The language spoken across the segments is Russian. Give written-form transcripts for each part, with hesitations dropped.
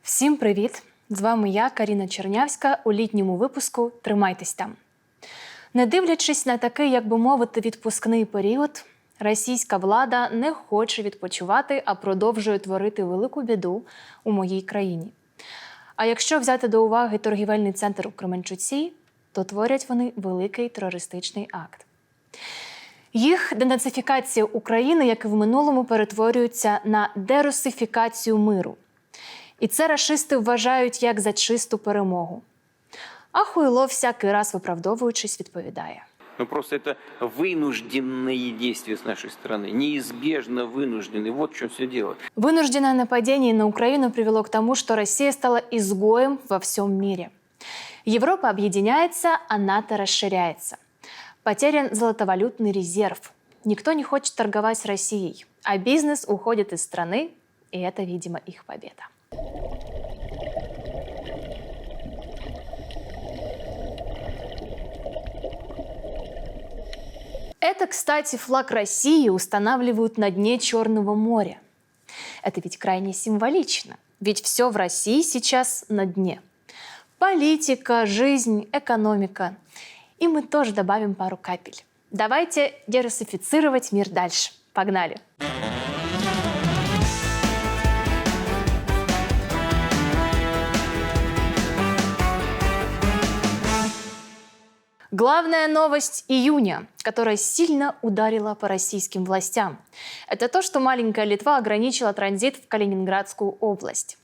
Всім привіт! З вами я, Каріна Чернявська, у літньому випуску «Тримайтесь там». Не дивлячись на такий, як би мовити, відпускний період, російська влада не хоче відпочивати, а продовжує творити велику біду у моїй країні. А якщо взяти до уваги торгівельний центр у Кременчуці, то творять вони великий терористичний акт. Їх денацифікація України, як і в минулому, перетворюється на дерусифікацію миру. І це рашисти вважають як за чисту перемогу. А Хуйло, всякий раз виправдовуючись, відповідає. Ну просто это вынужденные действия с нашей стороны, неизбежно вынужденные. Вот в чем все дело. Вынужденное нападение на Украину привело к тому, что Россия стала изгоем во всем мире. Европа объединяется, а НАТО расширяется. Потерян золотовалютный резерв. Никто не хочет торговать с Россией, а бизнес уходит из страны, и это, видимо, их победа. Это, кстати, флаг России устанавливают на дне Черного моря. Это ведь крайне символично, ведь все в России сейчас на дне. Политика, жизнь, экономика. И мы тоже добавим пару капель. Давайте дерусифицировать мир дальше. Погнали! Главная новость июня, которая сильно ударила по российским властям, это то, что маленькая Литва ограничила транзит в Калининградскую область.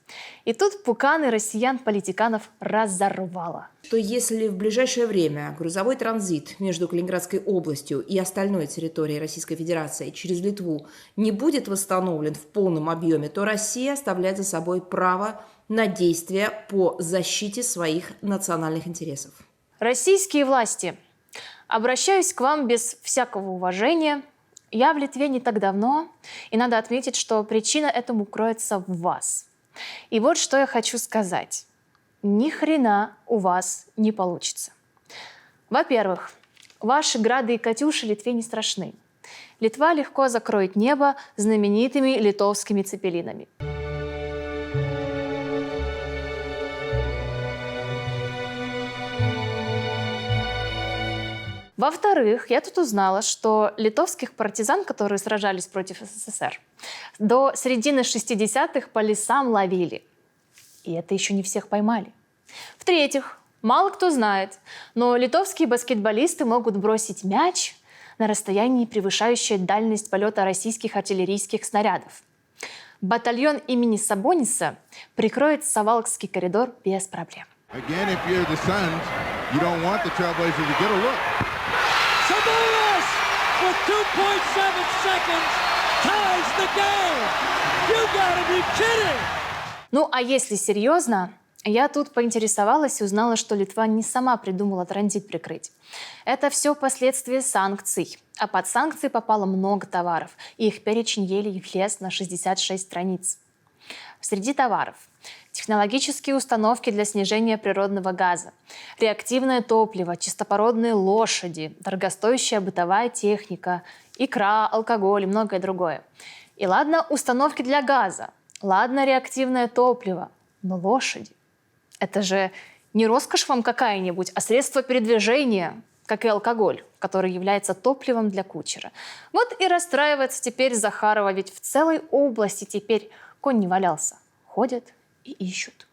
И тут пуканы россиян-политиканов разорвало. Что если в ближайшее время грузовой транзит между Калининградской областью и остальной территорией Российской Федерации через Литву не будет восстановлен в полном объеме, то Россия оставляет за собой право на действия по защите своих национальных интересов. Российские власти, обращаюсь к вам без всякого уважения. Я в Литве не так давно, и надо отметить, что причина этому кроется в вас. И вот что я хочу сказать. Ни хрена у вас не получится. Во-первых, ваши грады и катюши Литве не страшны. Литва легко закроет небо знаменитыми литовскими цепелинами. Во-вторых, я тут узнала, что литовских партизан, которые сражались против СССР, до середины 60-х по лесам ловили. И это еще не всех поймали. В-третьих, мало кто знает, но литовские баскетболисты могут бросить мяч на расстоянии, превышающее дальность полета российских артиллерийских снарядов. Батальон имени Сабониса прикроет Савалкский коридор без проблем. Sabonis with 2.7 seconds ties the game. You gotta be kidding! Ну, а если серьезно, я тут поинтересовалась и узнала, что Литва не сама придумала транзит прикрыть. Это все последствия санкций. А под санкции попало много товаров, и их перечень еле влез на 66 страниц. Среди товаров технологические установки для снижения природного газа, реактивное топливо, чистопородные лошади, дорогостоящая бытовая техника, икра, алкоголь и многое другое. И ладно, установки для газа, ладно, реактивное топливо, но лошади – это же не роскошь вам какая-нибудь, а средство передвижения, как и алкоголь, который является топливом для кучера. Вот и расстраивается теперь Захарова, ведь в целой области теперь конь не валялся. Ходят и ищут.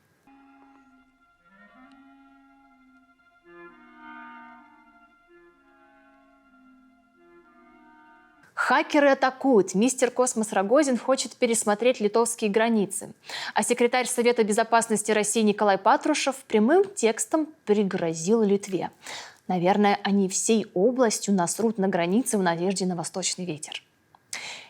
Хакеры атакуют. Мистер Космос Рогозин хочет пересмотреть литовские границы. А секретарь Совета безопасности России Николай Патрушев прямым текстом пригрозил Литве. Наверное, они всей областью насрут на границе в надежде на восточный ветер.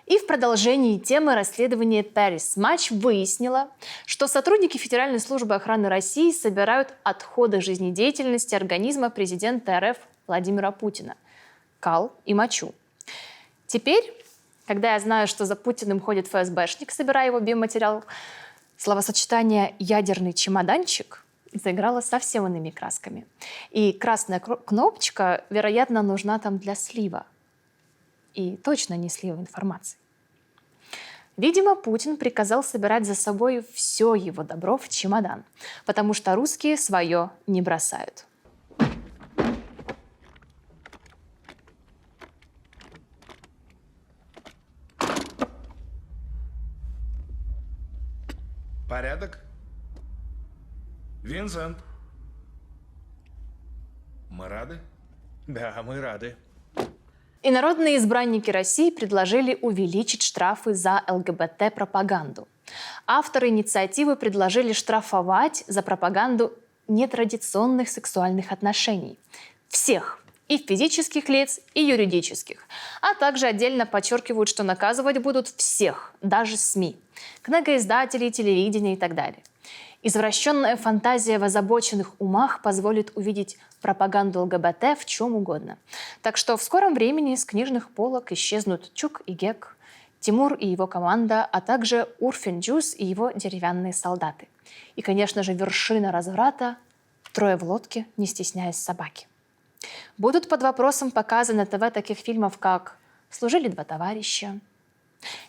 И в продолжении темы расследования Paris Match выяснила, что сотрудники Федеральной службы охраны России собирают отходы жизнедеятельности организма президента РФ Владимира Путина – кал и мочу. Теперь, когда я знаю, что за Путиным ходит ФСБшник, собирая его биоматериал, словосочетание «ядерный чемоданчик» заиграло совсем иными красками. И красная кнопочка, вероятно, нужна там для слива. И точно не слива информации. Видимо, Путин приказал собирать за собой все его добро в чемодан, потому что русские свое не бросают. Порядок? Винсент. Мы рады? Да, мы рады. И народные избранники России предложили увеличить штрафы за ЛГБТ-пропаганду. Авторы инициативы предложили штрафовать за пропаганду нетрадиционных сексуальных отношений. Всех. И физических лиц, и юридических. А также отдельно подчеркивают, что наказывать будут всех, даже СМИ, книгоиздателей, телевидения и так далее. Извращенная фантазия в озабоченных умах позволит увидеть пропаганду ЛГБТ в чем угодно. Так что в скором времени с книжных полок исчезнут Чук и Гек, Тимур и его команда, а также Урфин Джюс и его деревянные солдаты. И, конечно же, вершина разврата – трое в лодке, не стесняясь собаки. Будут под вопросом показаны на ТВ таких фильмов, как «Служили два товарища»,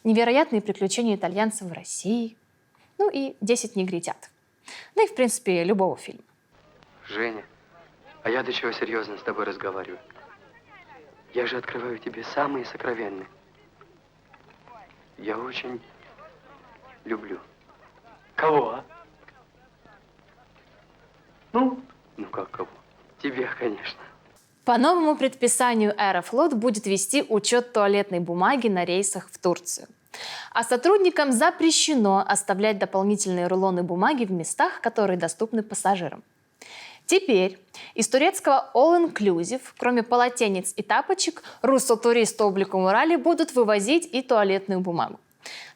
«Невероятные приключения итальянцев в России», ну и «10 негритят». Ну и, в принципе, любого фильма. Женя, а я до чего серьезно с тобой разговариваю? Я же открываю тебе самые сокровенные. Я очень люблю. Кого, а? Ну как кого? Тебя, конечно. По новому предписанию Аэрофлот будет вести учет туалетной бумаги на рейсах в Турцию. А сотрудникам запрещено оставлять дополнительные рулоны бумаги в местах, которые доступны пассажирам. Теперь из турецкого All Inclusive, кроме полотенец и тапочек, руссо-туристы обликом Урали будут вывозить и туалетную бумагу.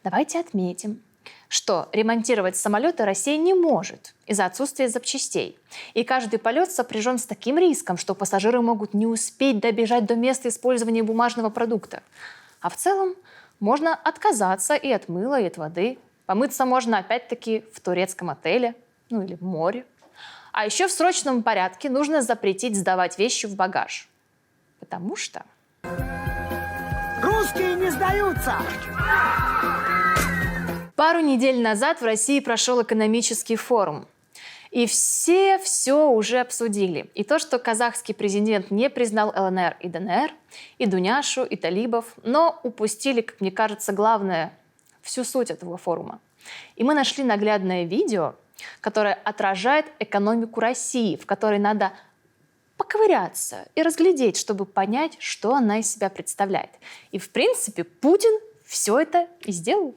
Давайте отметим, что ремонтировать самолеты Россия не может из-за отсутствия запчастей. И каждый полет сопряжен с таким риском, что пассажиры могут не успеть добежать до места использования бумажного продукта. А в целом можно отказаться и от мыла, и от воды. Помыться можно опять-таки в турецком отеле, ну или в море. А еще в срочном порядке нужно запретить сдавать вещи в багаж. Потому что... Русские не сдаются! Пару недель назад в России прошел экономический форум. И все уже обсудили. И то, что казахский президент не признал ЛНР и ДНР, и Дуняшу, и талибов, но упустили, как мне кажется, главное, всю суть этого форума. И мы нашли наглядное видео, которое отражает экономику России, в которой надо поковыряться и разглядеть, чтобы понять, что она из себя представляет. И, в принципе, Путин все это и сделал.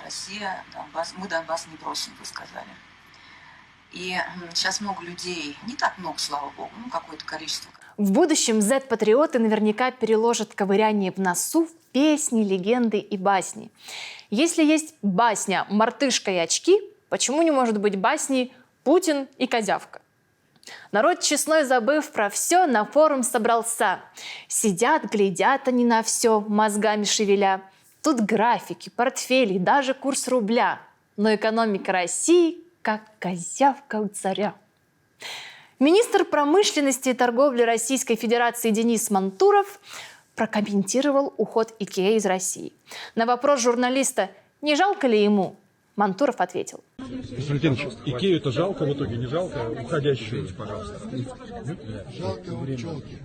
Россия, Донбасс, мы Донбасс не бросим, вы сказали. И сейчас много людей, не так много, слава богу, какое-то количество. В будущем Z-патриоты наверняка переложат ковыряние в носу в песни, легенды и басни. Если есть басня «Мартышка и очки», почему не может быть басни «Путин и козявка»? Народ честной, забыв про все, на форум собрался. Сидят, глядят они на все, мозгами шевеля. Тут графики, портфели, даже курс рубля. Но экономика России как козявка у царя. Министр промышленности и торговли Российской Федерации Денис Мантуров прокомментировал уход IKEA из России. На вопрос журналиста, не жалко ли ему, Мантуров ответил. Константин, Икею это жалко в итоге, не жалко? Уходящую, пожалуйста. Жалко пчелки.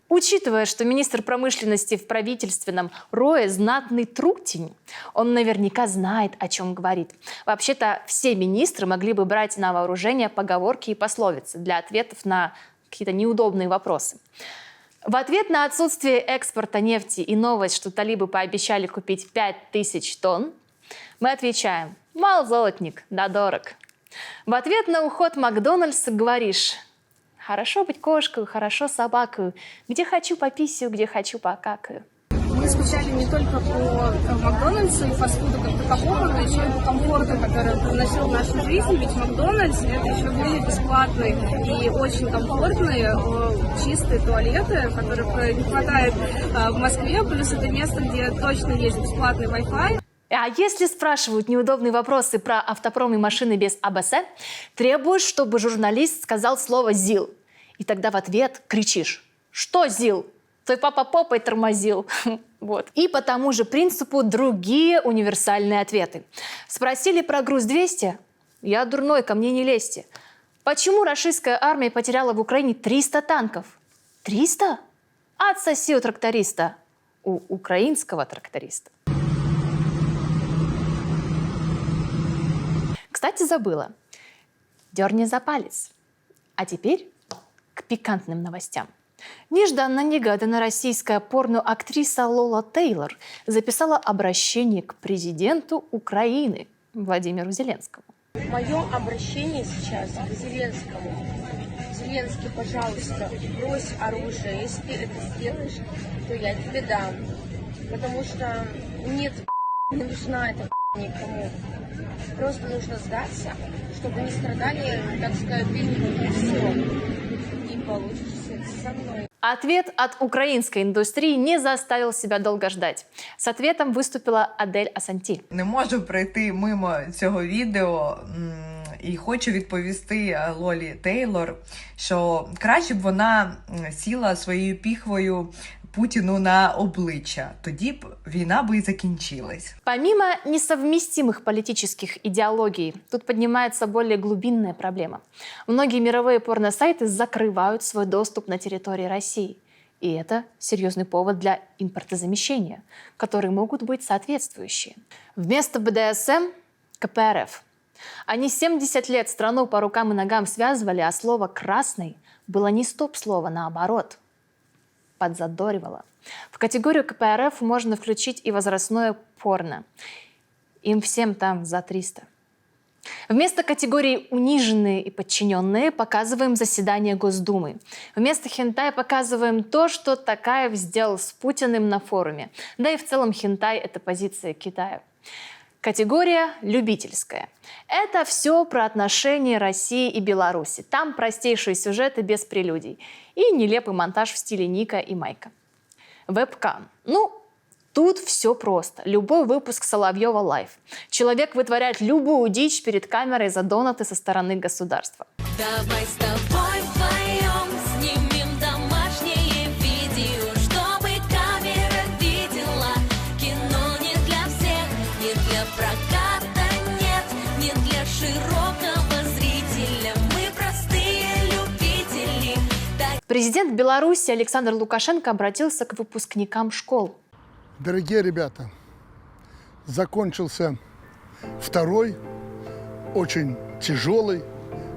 Учитывая, что министр промышленности в правительственном рое знатный трутень, он наверняка знает, о чем говорит. Вообще-то все министры могли бы брать на вооружение поговорки и пословицы для ответов на какие-то неудобные вопросы. В ответ на отсутствие экспорта нефти и новость, что талибы пообещали купить 5000 тонн, мы отвечаем: мал золотник, да дорог. В ответ на уход Макдональдса говоришь: хорошо быть кошкой, хорошо собакой. Где хочу пописью, где хочу покакаю. Мы скучали не только по Макдональдсу и фастфуду как таковому, но еще и по комфорту, который приносил в нашу жизнь. Ведь Макдональдс — это еще были бесплатные и очень комфортные чистые туалеты, которых не хватает в Москве. Плюс это место, где точно есть бесплатный Wi-Fi. А если спрашивают неудобные вопросы про автопром и машины без АБС, требуешь, чтобы журналист сказал слово «ЗИЛ». И тогда в ответ кричишь: «Что ЗИЛ?» Твой папа попой тормозил. Вот. И по тому же принципу другие универсальные ответы. Спросили про Груз-200? Я дурной, ко мне не лезьте. Почему российская армия потеряла в Украине 300 танков? 300? Отсоси у тракториста. У украинского тракториста. Кстати, забыла. Дерни за палец. А теперь к пикантным новостям. Нежданно-негаданно российская порноактриса Лола Тейлор записала обращение к президенту Украины Владимиру Зеленскому. Мое обращение сейчас к Зеленскому. Зеленский, пожалуйста, брось оружие. Если ты это сделаешь, то я тебе дам. Потому что нет, не нужна эта никому. Просто нужно сдаться, чтобы не страдали, так сказать, бедненькие, и все. И получишься со мной. Ответ от украинской индустрии не заставил себя долго ждать. С ответом выступила Адель Асанти. Не можу пройти мимо цього відео і хочу відповісти Лолі Тейлор, що краще б вона сіла своєю піхвою Путину на обличчя. Тоді б війна би і закінчилась. Помимо несовместимых политических идеологий, тут поднимается более глубинная проблема. Многие мировые порносайты закрывают свой доступ на территории России. И это серьезный повод для импортозамещения, которые могут быть соответствующие. Вместо БДСМ – КПРФ. Они 70 лет страну по рукам и ногам связывали, а слово «красный» было не стоп-слово, наоборот – подзадоривало. В категорию КПРФ можно включить и возрастное порно. Им всем там за 300. Вместо категории «униженные и подчиненные» показываем заседание Госдумы. Вместо хентая показываем то, что Токаев сделал с Путиным на форуме. Да и в целом хентай – это позиция Китая. Категория «любительская». Это все про отношения России и Беларуси. Там простейшие сюжеты без прелюдий. И нелепый монтаж в стиле Ника и Майка. Вебкам. Тут все просто. Любой выпуск Соловьева лайв. Человек вытворяет любую дичь перед камерой за донаты со стороны государства. Давай с тобой вдвоем снимем домашнее видео, чтобы камера видела. Кино не для всех, не для проката, нет, не для широкого зрителя. Мы простые любители. Президент Беларуси Александр Лукашенко обратился к выпускникам школ. Дорогие ребята, закончился второй, очень тяжелый,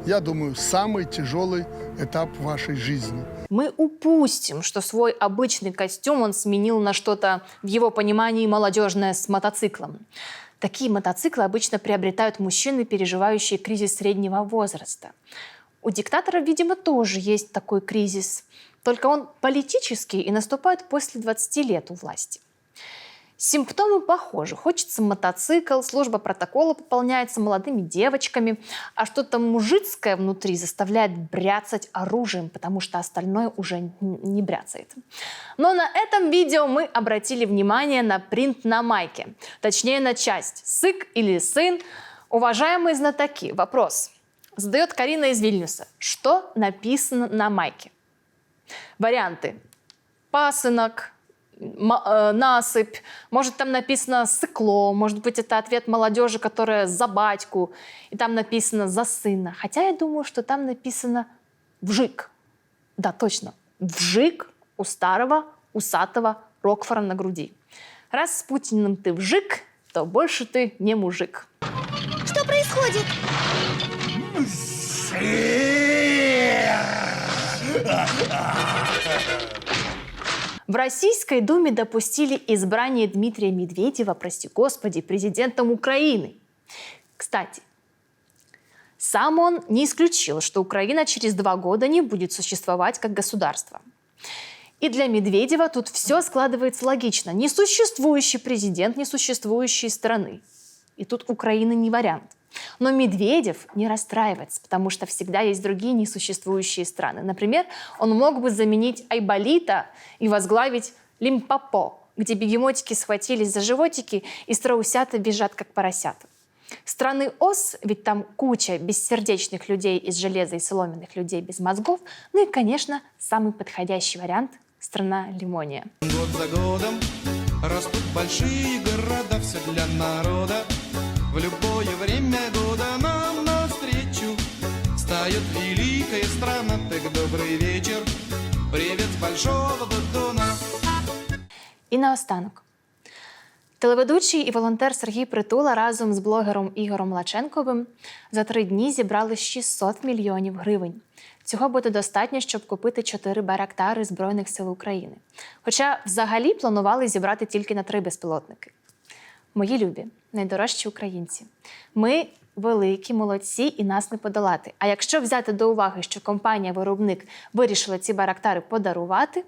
я думаю, самый тяжелый этап вашей жизни. Мы упустим, что свой обычный костюм он сменил на что-то, в его понимании, молодежное с мотоциклом. Такие мотоциклы обычно приобретают мужчины, переживающие кризис среднего возраста. У диктатора, видимо, тоже есть такой кризис, только он политический и наступает после 20 лет у власти. Симптомы похожи. Хочется мотоцикл, служба протокола пополняется молодыми девочками, а что-то мужицкое внутри заставляет бряцать оружием, потому что остальное уже не бряцает. Но на этом видео мы обратили внимание на принт на майке, точнее на часть «Сык» или «Сын». Уважаемые знатоки, вопрос. Задает Карина из Вильнюса. Что написано на майке? Варианты. Пасынок, насыпь, может там написано «сыкло», может быть это ответ молодежи, которая за батьку, и там написано «за сына». Хотя я думаю, что там написано «вжик». Да, точно, «вжик» у старого усатого Рокфора на груди. Раз с Путиным ты вжик, то больше ты не мужик. Что происходит? В Российской Думе допустили избрание Дмитрия Медведева, прости господи, президентом Украины. Кстати, сам он не исключил, что Украина через 2 года не будет существовать как государство. И для Медведева тут все складывается логично. Несуществующий президент несуществующей страны. И тут Украина не вариант. Но Медведев не расстраивается, потому что всегда есть другие несуществующие страны. Например, он мог бы заменить Айболита и возглавить Лимпопо, где бегемотики схватились за животики и страусята бежат как поросята. Страны ОС, ведь там куча бессердечных людей из железа и соломенных людей без мозгов. Ну и, конечно, самый подходящий вариант – страна лимония. Год за годом растут большие города, все для народа. В любое время года нам навстречу встает великая страна. Так добрый вечер, привет с большого Додона. І наостанок. Телеведучий і волонтер Сергій Притула разом з блогером Ігорем Лаченковим за 3 дні зібрали 600 мільйонів гривень. Цього буде достатньо, щоб купити 4 байрактари Збройних сил України. Хоча взагалі планували зібрати тільки на 3 безпілотники. Мої любі, найдорожчі українці, ми великі, молодці і нас не подолати. А якщо взяти до уваги, що компанія-виробник вирішила ці байрактари подарувати,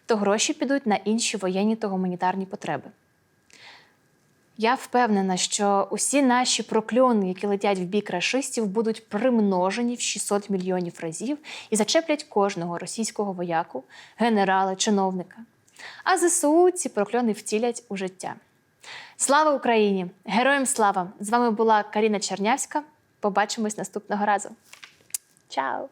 то гроші підуть на інші воєнні та гуманітарні потреби. Я впевнена, що усі наші прокльони, які летять в бік рашистів, будуть примножені в 600 мільйонів разів і зачеплять кожного російського вояку, генерала, чиновника. А ЗСУ ці прокльони втілять у життя. Слава Україні! Героям слава! З вами була Каріна Чернявська. Побачимось наступного разу. Чао!